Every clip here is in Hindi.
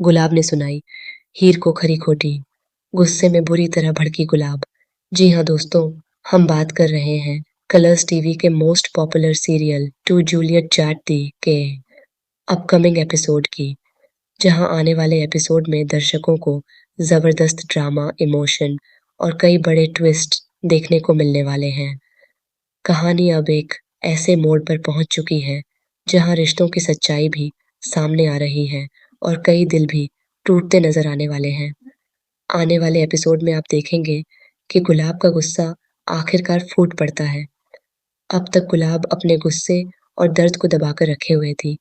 गुलाब ने सुनाई, हीर को खरी खोटी। गुस्से में बुरी तरह भड़की गुलाब। जी हाँ दोस्तों, हम बात कर रहे हैं कलर्स टीवी के most popular serial Tu Juliet Jatt Di के अपकमिंग एपिसोड की, जहां आने वाले एपिसोड में दर्शकों को जबरदस्त ड्रामा, इमोशन और कई बड़े ट्विस्ट देखने को मिलने वाले हैं। कहानी अब एक ऐसे मोड़ पर पहुंच चुकी है जहां रिश्तों की सच्चाई भी सामने आ रही है और कई दिल भी टूटते नजर आने वाले हैं। आने वाले एपिसोड में आप देखेंगे कि गुलाब का गुस्सा आखिरकार फूट पड़ता है। अब तक गुलाब अपने गुस्से और दर्द को दबाकर रखे हुए थी,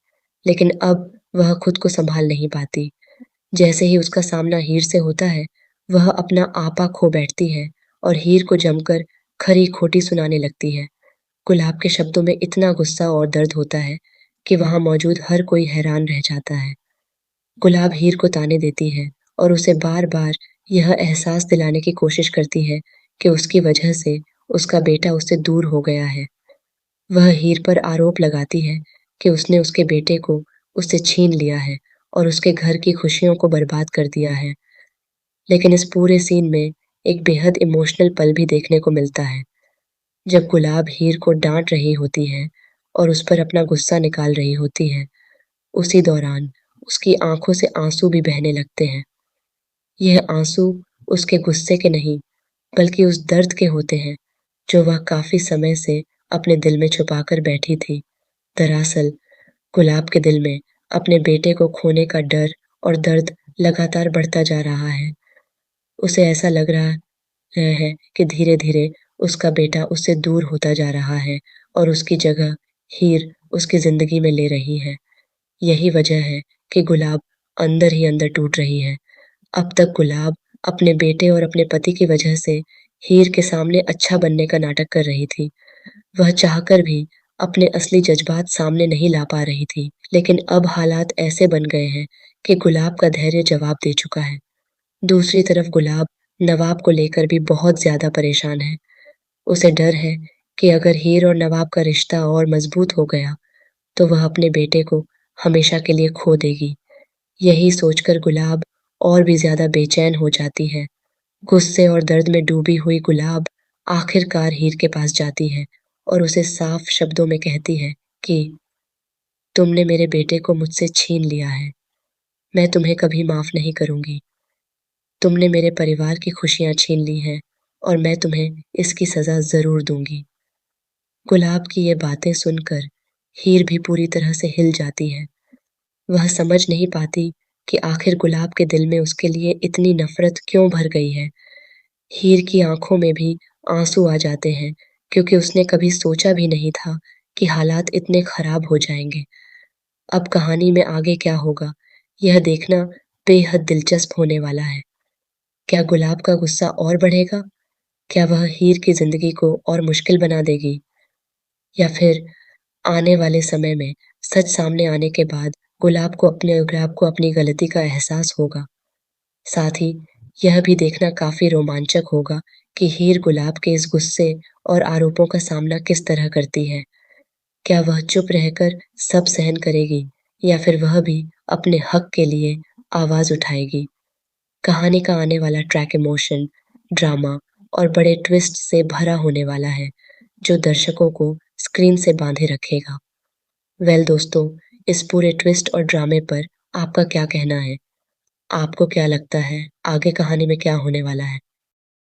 लेकिन अब वह खुद को संभाल नहीं पाती। जैसे ही उसका सामना हीर से होता है, वह अपना आपा खो बैठती है और हीर को जमकर खरी खोटी सुनाने लगती है। गुलाब के शब्दों में इतना गुस्सा और दर्द होता है कि वहां मौजूद हर कोई हैरान रह जाता है। गुलाब हीर को ताने देती है और उसे बार-बार यह एहसास दिलाने की कोशिश करती है कि उसकी वजह से उसका बेटा उससे दूर हो गया है। वह हीर पर आरोप लगाती है कि उसने उसके बेटे को उससे छीन लिया है और उसके घर की खुशियों को बर्बाद कर दिया है। लेकिन इस पूरे सीन में एक बेहद इमोशनल पल भी देखने को मिलता है। जब गुलाब हीर को डांट रही होती है और उस पर अपना गुस्सा निकाल रही होती है, उसी दौरान उसकी आंखों से आंसू भी बहने लगते हैं। यह आंसू उसके गुस्से के नहीं, बल्कि उस दर्द के होते हैं जो वह काफी समय से अपने दिल में छुपाकर बैठी थी। दरअसल गुलाब के दिल में अपने बेटे को खोने का डर और दर्द लगातार बढ़ता जा रहा है। उसे ऐसा लग रहा है कि धीरे-धीरे उसका बेटा उससे दूर होता जा रहा है और उसकी जगह हीर उसकी जिंदगी में ले रही है। यही वजह है कि गुलाब अंदर ही अंदर टूट रही है। अब तक गुलाब अपने बेटे और अपने पति की वजह से हीर के सामने अच्छा बनने का नाटक कर रही थी। वह चाहकर भी अपने असली जज्बात सामने नहीं ला पा रही थी, लेकिन अब हालात ऐसे बन गए हैं कि गुलाब का धैर्य जवाब दे चुका है। दूसरी तरफ गुलाब नवाब को लेकर भी बहुत ज्यादा परेशान है। उसे डर है कि अगर हीर और नवाब का रिश्ता और मजबूत हो गया, तो वह अपने बेटे को हमेशा के लिए खो देगी। यही सोचकर गुलाब और भी ज्यादा बेचैन हो जाती है। गुस्से और दर्द में डूबी हुई गुलाब आखिरकार हीर के पास जाती है और उसे साफ शब्दों में कहती है कि तुमने मेरे बेटे को मुझसे छीन लिया है। मैं तुम्हें कभी माफ नहीं करूंगी। तुमने मेरे परिवार की खुशियां छीन ली हैं और मैं तुम्हें इसकी सजा जरूर दूंगी। गुलाब की ये बातें सुनकर हीर भी पूरी तरह से हिल जाती है। वह समझ नहीं पाती कि आखिर गुलाब के दिल में उसके लिए इतनी नफरत क्यों भर गई है। हीर की आंखों में भी आंसू आ जाते हैं, क्योंकि उसने कभी सोचा भी नहीं था कि हालात इतने खराब हो जाएंगे। अब कहानी में आगे क्या होगा, यह देखना बेहद दिलचस्प होने वाला है। क्या गुलाब का गुस्सा और बढ़ेगा? क्या वह हीर की जिंदगी को और मुश्किल बना देगी? या फिर आने वाले समय में सच सामने आने के बाद गुलाब को अपनी गलती का एहसास होगा? साथ ही यह भी देखना काफी रोमांचक होगा कि हीर गुलाब के इस गुस्से और आरोपों का सामना किस तरह करती है। क्या वह चुप रहकर सब सहन करेगी या फिर वह भी अपने हक के लिए आवाज उठाएगी? कहानी का आने वाला ट्रैक इमोशन, ड्रामा और बड़े ट्विस्ट से भरा होने वाला है, जो दर्शकों को स्क्रीन से बांधे रखेगा। वेल दोस्तों, इस पूरे ट्विस्ट और ड्रामे पर आपका क्या कहना है? आपको क्या लगता है आगे कहानी में क्या होने वाला है?